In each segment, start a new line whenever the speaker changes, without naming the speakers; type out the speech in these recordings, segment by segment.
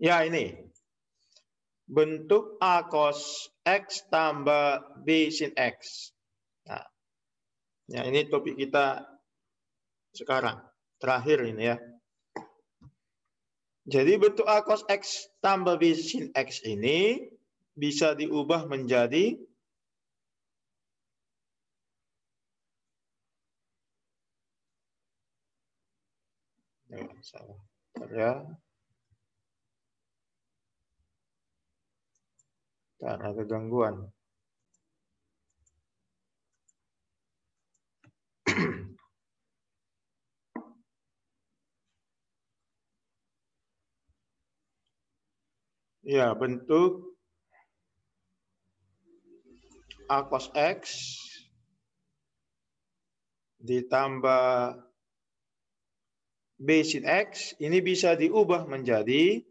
Ya, ini. Bentuk A cos X tambah B sin X. Nah, ya ini topik kita sekarang. Terakhir ini ya. Jadi bentuk A cos X tambah B sin X ini bisa diubah menjadi salah. Ya. Karena ada gangguan. Ya, bentuk A cos X ditambah B sin X ini bisa diubah menjadi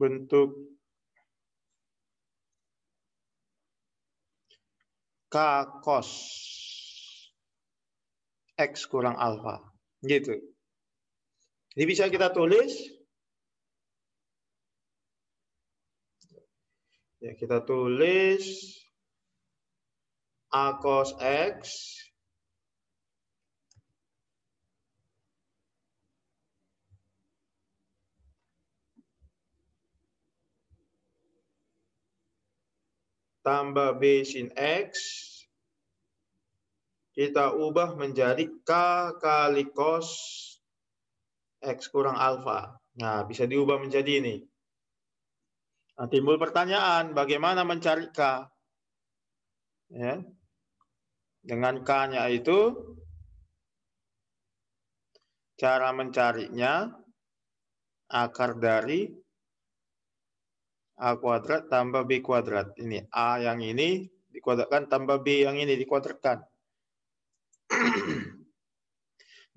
bentuk K cos X kurang alfa. Gitu. Ini bisa kita tulis. Ya, kita tulis A cos X tambah B sin X kita ubah menjadi K kali cos X kurang alfa. Nah, bisa diubah menjadi ini. Nah, timbul pertanyaan, bagaimana mencari K? Ya. Dengan K-nya itu, cara mencarinya akar dari A kuadrat tambah B kuadrat. Ini A yang ini dikuadratkan tambah B yang ini dikuadratkan.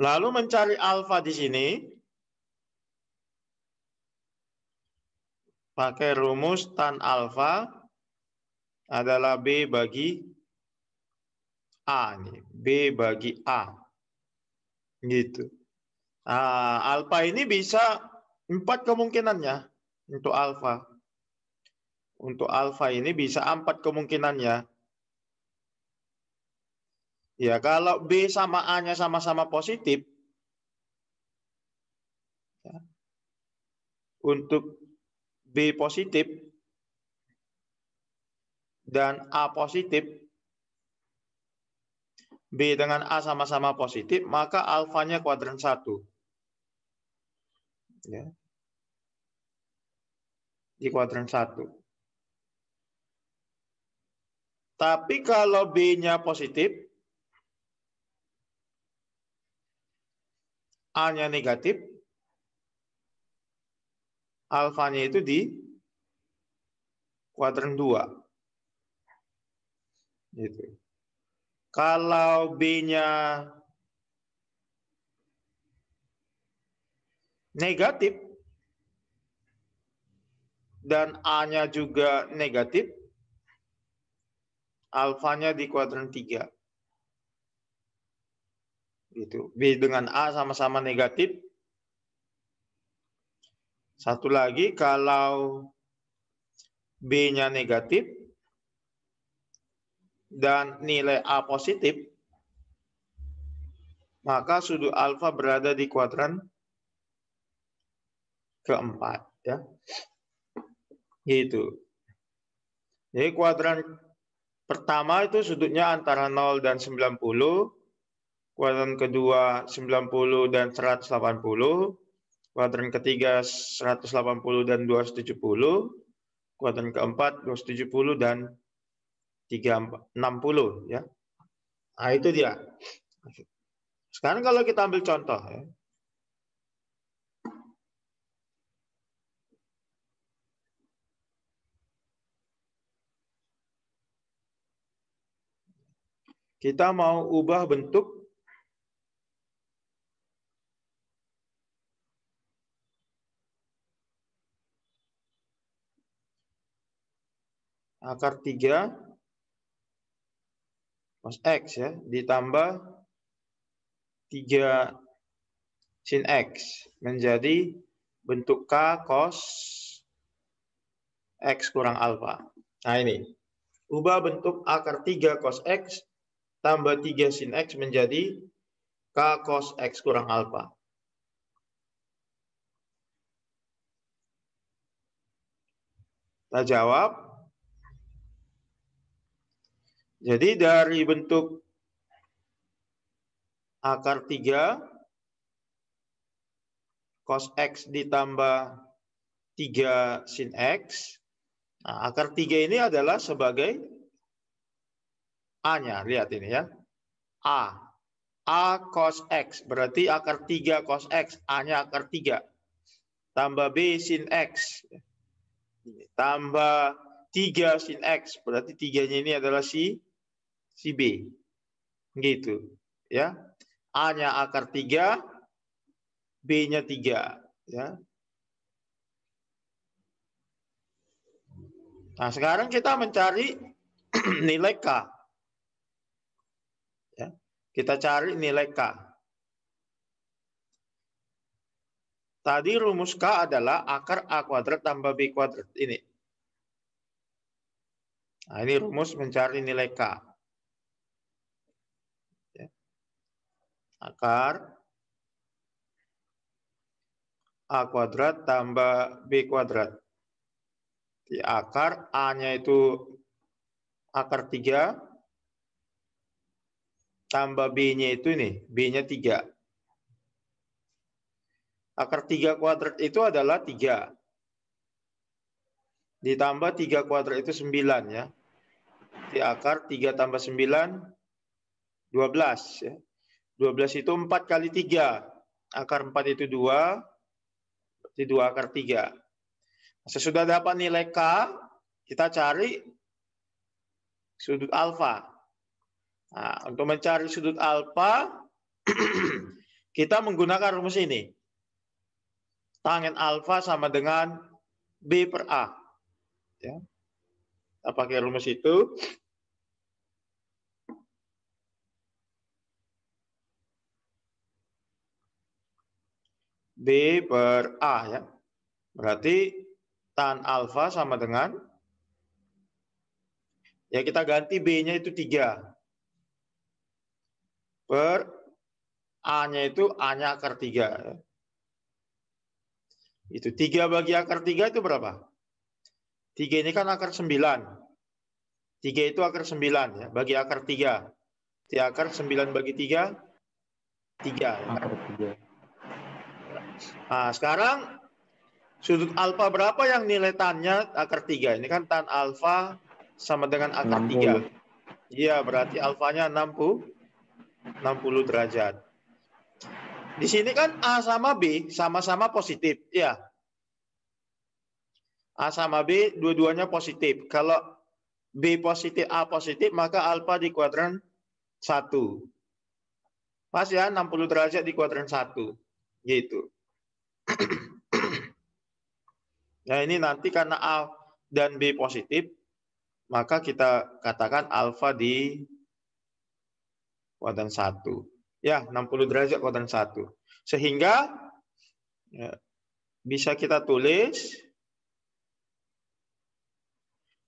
Lalu mencari alfa di sini pakai rumus tan alfa adalah B bagi A nih, B bagi A. Gitu. Nah, alfa ini bisa 4 kemungkinannya untuk alfa. Untuk alfa ini bisa 4 kemungkinannya. Ya, kalau B sama A-nya sama-sama positif, ya, untuk B positif dan A positif, B dengan A sama-sama positif, maka alfanya kuadran 1. Ya. Di kuadran 1. Tapi kalau B-nya positif, A-nya negatif, alfanya itu di kuadran 2. Gitu. Kalau B-nya negatif dan A-nya juga negatif, alfanya di kuadran 3. Gitu. B dengan A sama-sama negatif. Satu lagi, kalau B-nya negatif dan nilai A positif, maka sudut alfa berada di kuadran keempat. Ya. Gitu. Jadi kuadran pertama itu sudutnya antara 0 dan 90. Kuadran kedua 90 dan 180. Kuadran ketiga 180 dan 270. Kuadran keempat 270 dan 360 ya. Nah, itu dia. Sekarang kalau kita ambil contoh ya. Kita mau ubah bentuk akar 3 cos X ya, ditambah 3 sin X menjadi bentuk K cos X kurang alfa. Nah ini, ubah bentuk akar 3 cos X tambah 3 sin X menjadi K cos X kurang alfa. Kita jawab. Jadi dari bentuk akar 3 cos X ditambah 3 sin X. Nah, akar 3 ini adalah sebagai A-nya. Lihat ini ya. A. A cos X. Berarti akar 3 cos X. A-nya akar 3. Tambah B sin X. Tambah 3 sin X. Berarti 3-nya ini adalah si B. Gitu. Ya. A-nya akar 3. B-nya 3. Ya. Nah, sekarang kita mencari nilai K. Ya. Kita cari nilai K. Tadi rumus K adalah akar A kuadrat tambah B kuadrat. Ini. Nah, ini rumus mencari nilai K. Ya. Akar A kuadrat tambah B kuadrat. Di akar A-nya itu akar 3. Tambah B-nya itu ini. B-nya 3. Akar 3 kuadrat itu adalah 3. Ditambah 3 kuadrat itu 9 ya. Di akar 3 tambah 9, 12 ya. 12 itu 4 kali 3. Akar 4 itu 2. Berarti 2 akar 3. Sesudah dapat nilai K, kita cari sudut alfa. Nah, untuk mencari sudut alfa, kita menggunakan rumus ini. Tangen alfa sama dengan B per A. Ya. Kita pakai rumus itu. B per A ya. Berarti tan alfa sama dengan, ya kita ganti B-nya itu 3. Per A-nya itu A-nya akar 3. Ya. Itu 3 bagi akar 3 itu berapa? 3 ini kan akar 9. 3 itu akar 9 ya. Bagi akar 3. Di akar 9 bagi 3, 3. Ya.
Akar 3.
Nah, sekarang sudut alfa berapa yang nilai tannya akar 3? Ini kan tan alfa sama dengan akar 3. Iya, berarti alfanya 60 derajat. Di sini kan A sama B sama-sama positif. Ya. A sama B dua-duanya positif. Kalau B positif, A positif, maka alfa di kuadran 1. Pas ya, 60 derajat di kuadran 1. Gitu. Nah ini nanti karena A dan B positif, maka kita katakan alfa di kuadran 1. Ya, 60 derajat kuadran 1. Sehingga ya, bisa kita tulis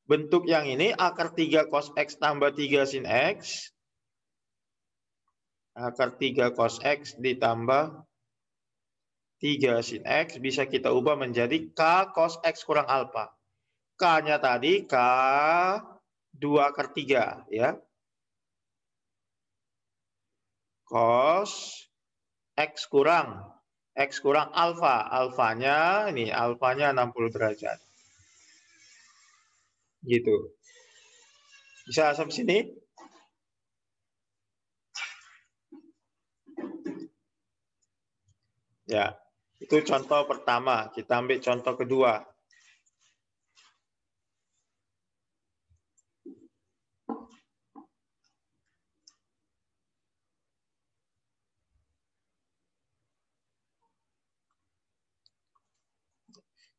bentuk yang ini akar 3 cos X tambah 3 sin X. Akar 3 cos X ditambah 3 sin X bisa kita ubah menjadi K cos X kurang alfa. K-nya tadi K 2 akar 3 ya. Cos X kurang alfa. Alfanya ini alfanya 60 derajat. Gitu. Bisa sampai sini? Ya. Itu contoh pertama. Kita ambil contoh kedua.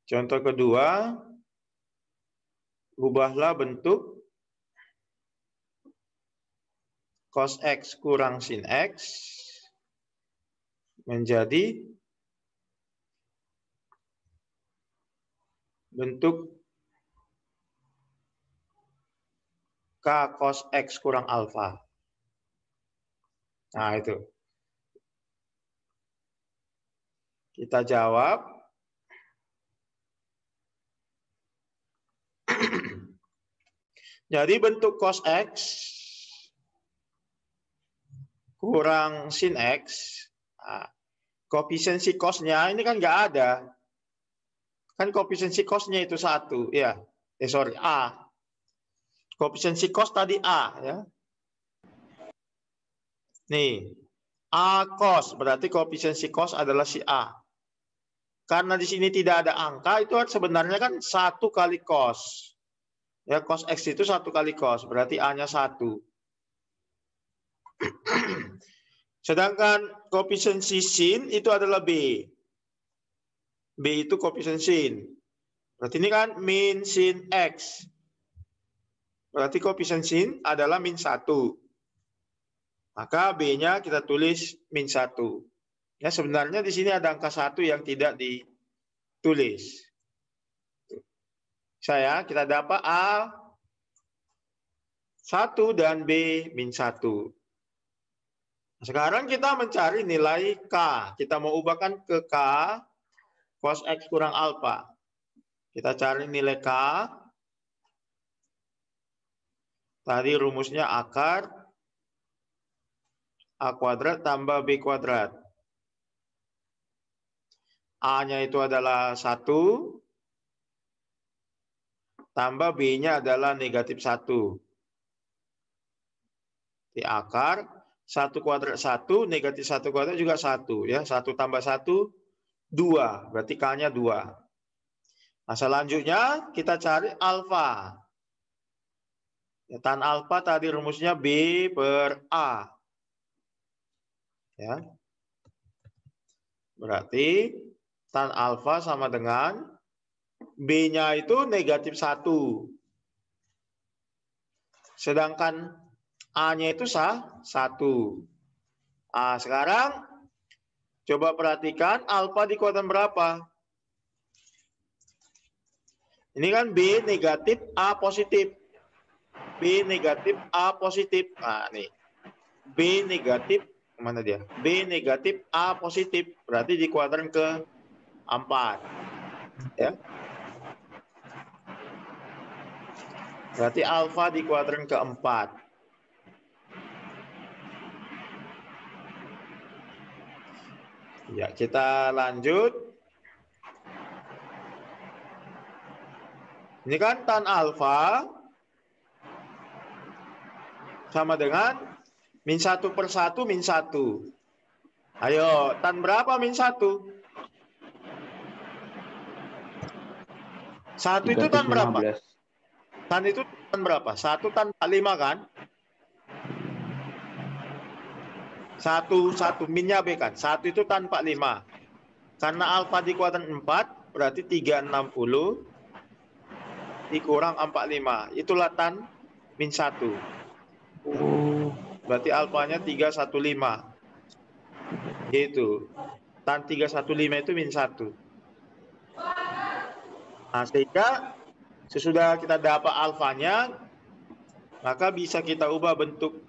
Contoh kedua, ubahlah bentuk cos X kurang sin X menjadi bentuk K cos X kurang alfa. Nah, itu. Kita jawab. Jadi bentuk cos X kurang sin X, nah, koefisiensi cosnya ini kan nggak ada. Kan koefisiensi cosnya itu 1. Ya. Sorry, A. Koefisiensi cos tadi A. Ya. Nih, A cos, berarti koefisiensi cos adalah si A. Karena di sini tidak ada angka, itu sebenarnya kan 1 kali cos. Ya, cos X itu 1 kali cos, berarti A-nya 1. Sedangkan koefisiensi sin itu adalah B. B itu koefisien sin. Berarti ini kan min sin X. Berarti koefisien sin adalah min 1. Maka B-nya kita tulis min 1. Ya, sebenarnya di sini ada angka 1 yang tidak ditulis. Kita dapat A 1 dan B min 1. Sekarang kita mencari nilai K. Kita mau ubahkan ke K cos X kurang alfa. Kita cari nilai K. Tadi rumusnya akar A kuadrat tambah B kuadrat. A-nya itu adalah 1. Tambah B-nya adalah negatif 1. Di akar 1 kuadrat 1, negatif 1 kuadrat juga 1. Ya, 1 tambah 1, 2. Berarti K-nya 2. Nah, selanjutnya kita cari alfa. Ya, tan alfa tadi rumusnya B per A. Ya. Berarti tan alfa sama dengan B-nya itu negatif 1. Sedangkan A-nya itu 1. Nah, sekarang coba perhatikan alfa di kuadran berapa? Ini kan B negatif A positif. B negatif A positif. Nah, nih. B negatif, mana dia? B negatif A positif. Berarti di kuadran ke-4. Ya. Berarti alfa di kuadran ke-4. Ya, kita lanjut. Ini kan tan alfa sama dengan min 1 per 1 min 1. Ayo, tan berapa min 1? 1 itu tan berapa? Tan itu tan berapa? 1 tan 5 kan? 1 minnya B kan? 1 itu tan 45. Karena alfa di kuadran 4 berarti 360 dikurang 45. Itulah tan min 1. Berarti alfanya 315. Gitu. Tan 315 itu min 1. Nah, sehingga sesudah kita dapat alfanya, maka bisa kita ubah bentuk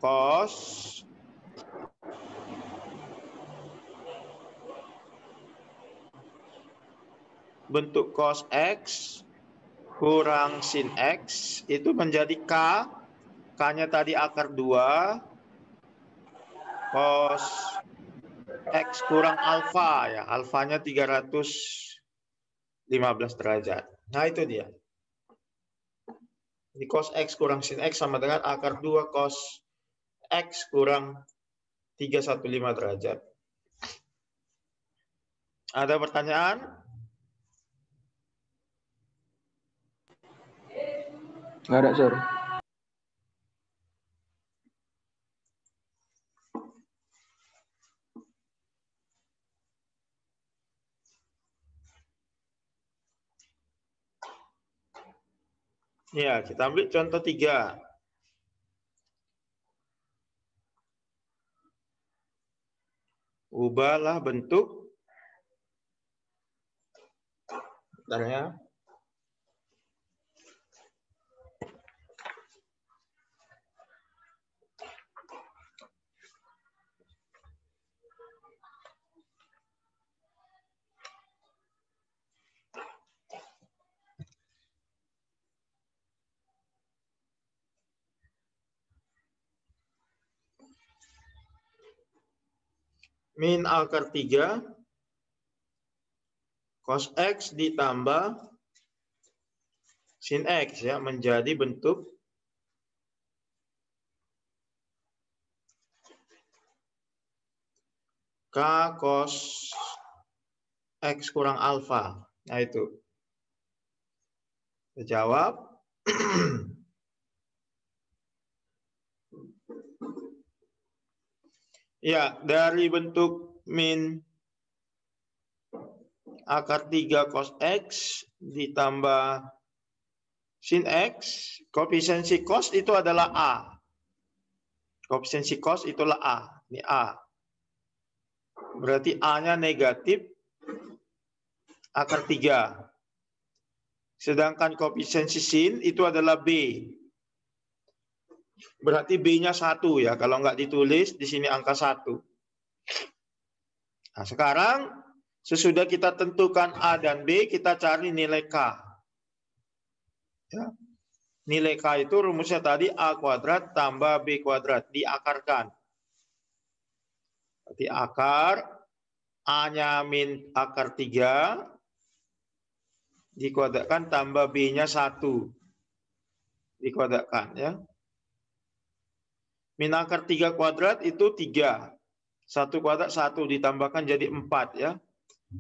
cos X kurang sin X itu menjadi K. K-nya tadi akar 2 cos X kurang alfa ya. Alfanya 315 derajat. Nah, itu dia. Ini cos X kurang sin X sama dengan akar 2 cos X kurang 315 derajat. Ada pertanyaan?
Nggak ada, Sir.
Ya, kita ambil contoh 3. Ubahlah bentuk. Bentar ya. Min akar 3 cos X ditambah sin X ya menjadi bentuk K cos X kurang alfa. Nah itu. Kita jawab. Ya, dari bentuk min akar 3 cos X ditambah sin X, koefisiensi cos itu adalah A. Koefisiensi cos itulah A. Ini A. Berarti A-nya negatif akar 3. Sedangkan koefisiensi sin itu adalah B. Berarti B-nya 1 ya. Kalau nggak ditulis, di sini angka 1. Nah, sekarang sesudah kita tentukan A dan B, kita cari nilai K. Ya. Nilai K itu rumusnya tadi A kuadrat tambah B kuadrat. Diakarkan. Berarti akar A-nya min akar 3 dikuadratkan tambah B-nya 1. Dikuadratkan ya. Min akar 3 kuadrat itu 3. 1 kuadrat 1 ditambahkan jadi 4 ya.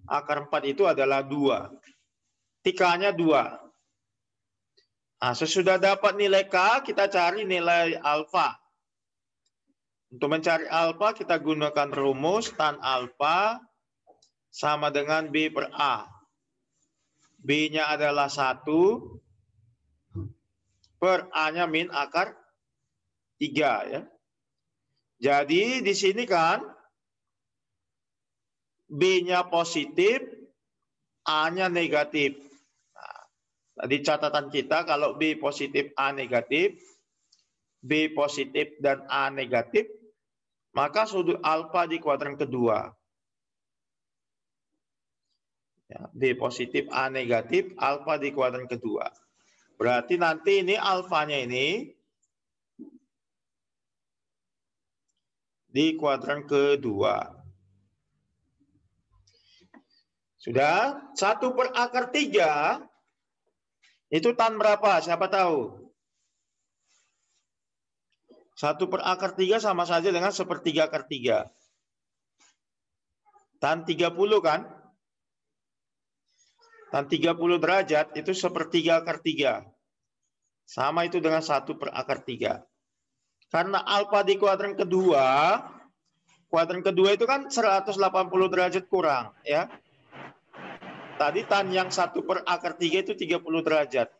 Akar 4 itu adalah 2. K-nya 2. Nah, sesudah dapat nilai K, kita cari nilai alfa. Untuk mencari alfa, kita gunakan rumus tan alfa sama dengan B per A. B-nya adalah 1 per A-nya min akar 3 ya. Jadi di sini kan B-nya positif, A-nya negatif. Nah, tadi catatan kita kalau B positif, A negatif, B positif dan A negatif, maka sudut alfa di kuadran kedua. Ya, B positif, A negatif, alfa di kuadran kedua. Berarti nanti ini alfanya ini di kuadran kedua. Sudah? 1 per akar 3 itu tan berapa? Siapa tahu? 1 per akar 3 sama saja dengan 1/3 akar 3. Tan 30 kan? Tan 30 derajat itu 1/3 akar 3. Sama itu dengan 1 per akar 3. Karena alfa di kuadran kedua itu kan 180 derajat kurang. Ya. Tadi tan yang 1 per akar 3 itu 30 derajat.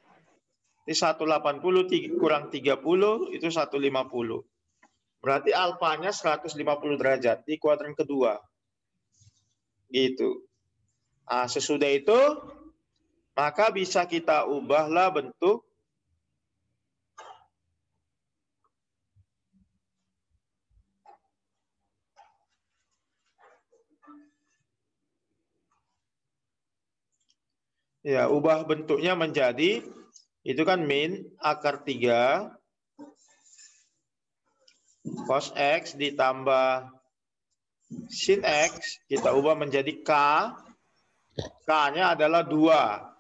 Ini 180 kurang 30 itu 150. Berarti alfanya 150 derajat di kuadran kedua. Gitu. Nah, sesudah itu maka bisa kita ubahlah bentuk ya, ubah bentuknya menjadi itu kan min akar 3 cos X ditambah sin X, kita ubah menjadi K. K-nya adalah 2.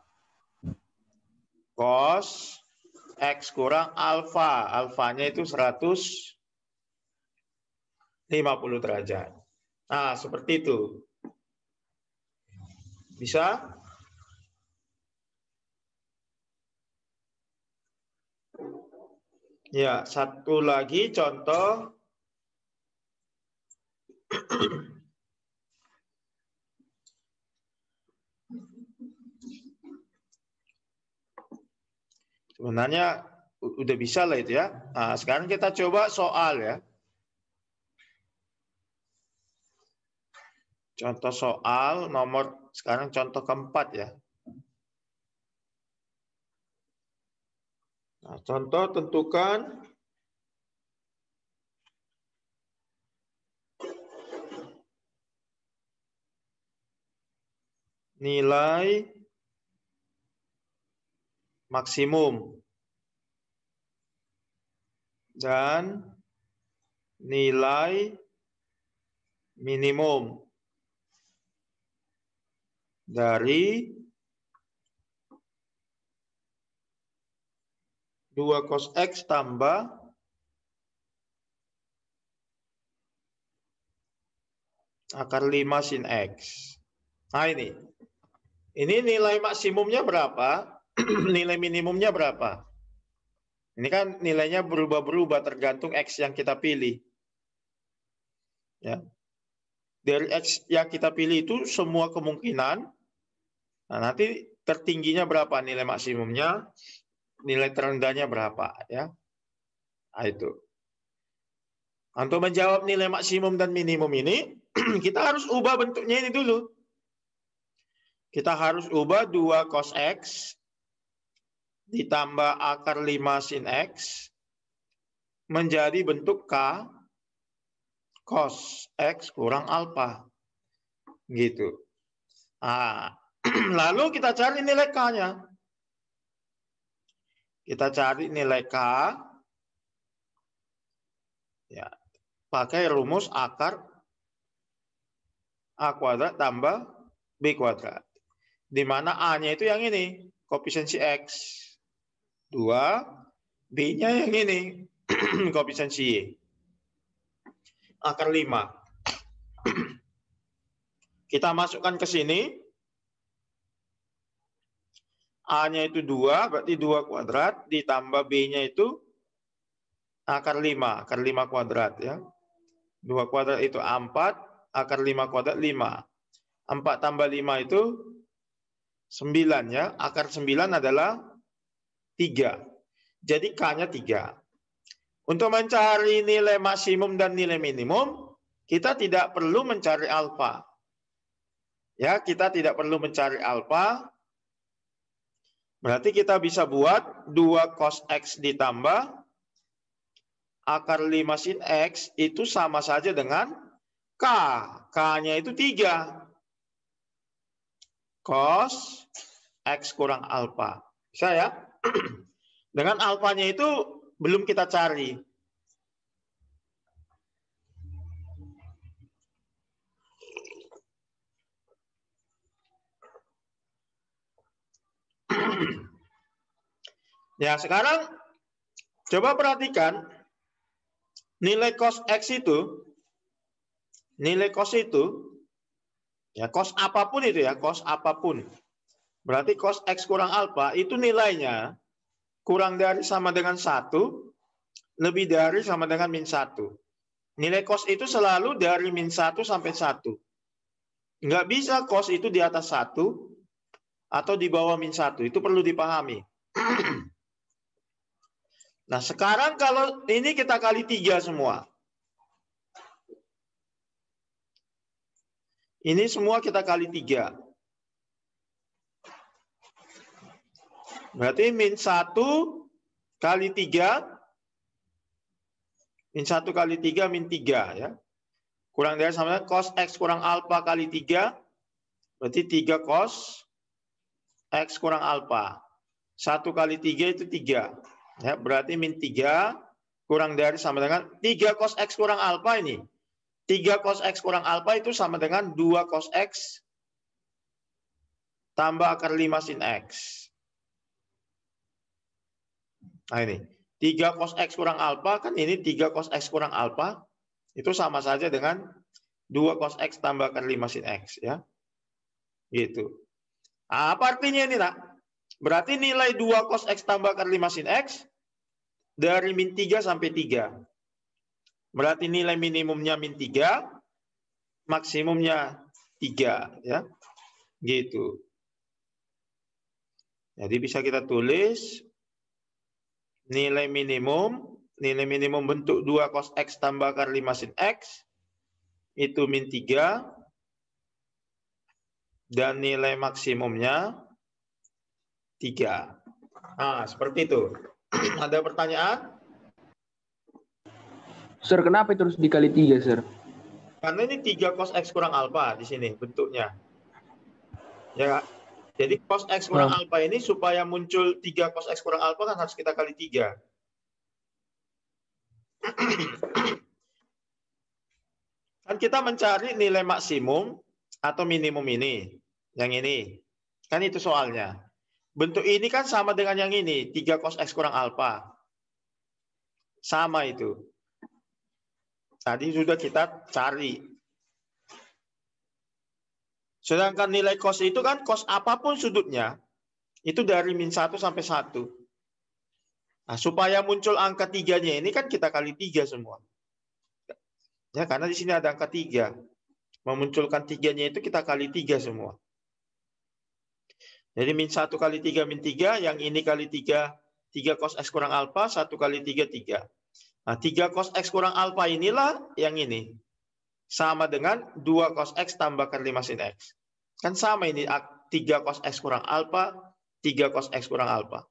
Cos X kurang alfa. Alfanya itu 150 derajat. Nah, seperti itu. Bisa? Ya, satu lagi contoh. Sebenarnya udah bisa lah itu ya. Nah, sekarang kita coba soal ya. Contoh soal nomor, sekarang contoh keempat ya. Nah, contoh tentukan nilai maksimum dan nilai minimum dari 2 cos X tambah akar 5 sin X. Nah ini nilai maksimumnya berapa, nilai minimumnya berapa. Ini kan nilainya berubah-berubah tergantung X yang kita pilih. Ya. Dari X yang kita pilih itu semua kemungkinan. Nah, nanti tertingginya berapa nilai maksimumnya, nilai terendahnya berapa ya. Nah, itu. Untuk menjawab nilai maksimum dan minimum ini, kita harus ubah bentuknya ini dulu. Kita harus ubah 2 cos X ditambah akar 5 sin X menjadi bentuk K cos X kurang alfa. Gitu. Nah, lalu kita cari nilai K-nya. Kita cari nilai K ya, pakai rumus akar A kuadrat tambah B kuadrat. Di mana A-nya itu yang ini, koefisiensi X. 2, B-nya yang ini, koefisiensi Y. Akar 5. Kita masukkan ke sini. A-nya itu 2, berarti 2 kuadrat, ditambah B-nya itu akar 5 kuadrat ya. 2 kuadrat itu 4, akar 5 kuadrat 5. 4 tambah 5 itu 9 ya. Akar 9 adalah 3. Jadi K-nya 3. Untuk mencari nilai maksimum dan nilai minimum, kita tidak perlu mencari alfa. Ya, kita tidak perlu mencari alfa. Berarti kita bisa buat 2 cos X ditambah akar 5 sin X itu sama saja dengan K. K-nya itu 3. Cos X kurang alfa. Bisa ya? Dengan alfanya itu belum kita cari. Ya, sekarang coba perhatikan nilai cos X itu, nilai cos itu, ya cos apapun itu ya, cos apapun. Berarti cos X kurang alfa itu nilainya kurang dari sama dengan 1, lebih dari sama dengan min 1. Nilai cos itu selalu dari min 1 sampai 1. Nggak bisa cos itu di atas 1 atau di bawah min 1. Itu perlu dipahami. Nah, sekarang kalau ini kita kali 3 semua. Ini semua kita kali 3. Berarti min 1 kali 3. Min 1 kali 3 min 3 ya. Kurang dari sama dengan cos X kurang alfa kali 3. Berarti 3 cos X kurang alfa. 1 kali 3 itu 3. Ya, berarti min 3 kurang dari sama dengan 3 cos X kurang alfa ini. 3 cos X kurang alfa itu sama dengan 2 cos X tambah akar 5 sin X. Nah ini, 3 cos X kurang alfa, kan ini 3 cos X kurang alfa, itu sama saja dengan 2 cos X tambah akar 5 sin X. Ya. Gitu. Nah, apa artinya ini, nak? Berarti nilai 2 cos X tambah akar 5 sin X dari min 3 sampai 3. Berarti nilai minimumnya min 3, maksimumnya 3. Ya. Gitu. Jadi bisa kita tulis nilai minimum bentuk 2 cos X tambah akar 5 sin X, itu min 3, dan nilai maksimumnya 3. Nah, seperti itu. Ada pertanyaan?
Sir, kenapa itu harus dikali 3, Sir?
Karena ini 3 cos X kurang alfa di sini bentuknya. Ya, jadi cos X kurang alfa ini supaya muncul 3 cos X kurang alfa kan harus kita kali 3. Kan kita mencari nilai maksimum atau minimum ini. Yang ini. Kan itu soalnya. Bentuk ini kan sama dengan yang ini. 3 cos X kurang alfa. Sama itu. Tadi sudah kita cari. Sedangkan nilai cos itu kan cos apapun sudutnya. Itu dari min 1 sampai 1. Nah, supaya muncul angka 3-nya ini kan kita kali 3 semua. Ya, karena di sini ada angka 3. Memunculkan 3-nya itu kita kali 3 semua. Jadi min 1 kali 3 min 3, yang ini kali 3, 3 cos X kurang alfa, 1 kali 3, 3. Nah, 3 cos X kurang alfa inilah yang ini. Sama dengan 2 cos X tambah akar 5 sin X. Kan sama ini, 3 cos X kurang alfa, 3 cos X kurang alfa.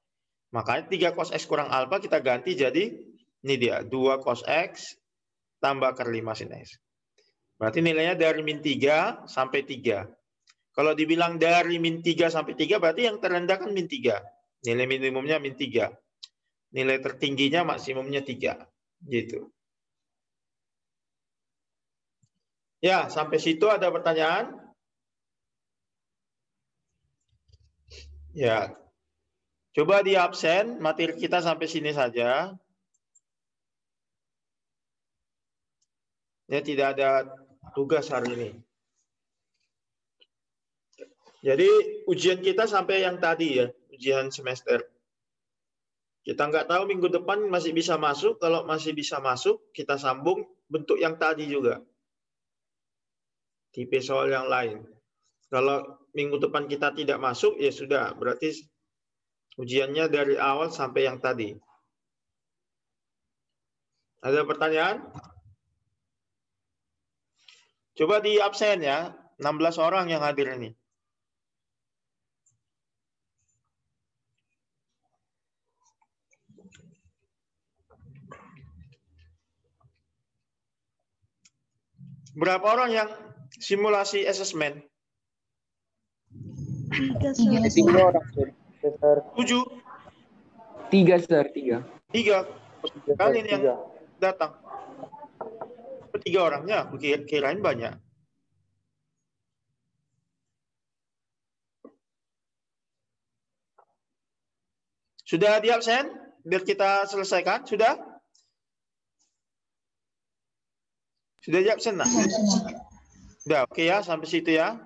Makanya 3 cos X kurang alfa kita ganti jadi, ini dia, 2 cos X tambah akar 5 sin X. Berarti nilainya dari min 3 sampai 3. Kalau dibilang dari min 3 sampai 3, berarti yang terendah kan min 3. Nilai minimumnya min 3. Nilai tertingginya maksimumnya 3. Gitu. Ya, sampai situ ada pertanyaan? Ya. Coba di absen, materi kita sampai sini saja. Ya, tidak ada tugas hari ini. Jadi ujian kita sampai yang tadi ya, ujian semester. Kita nggak tahu minggu depan masih bisa masuk. Kalau masih bisa masuk, kita sambung bentuk yang tadi juga. Tipe soal yang lain. Kalau minggu depan kita tidak masuk, ya sudah. Berarti ujiannya dari awal sampai yang tadi. Ada pertanyaan? Coba di absen ya, 16 orang yang hadir ini. Berapa orang yang simulasi asesmen?
3
orang, Sir.
7?
3, Sir. 3.
3. Kalian yang datang. 3 orangnya, kirain banyak. Sudah di absen? Biar kita selesaikan. Sudah? Sudah di absen? Nah? Sudah, oke ya. Sampai situ ya.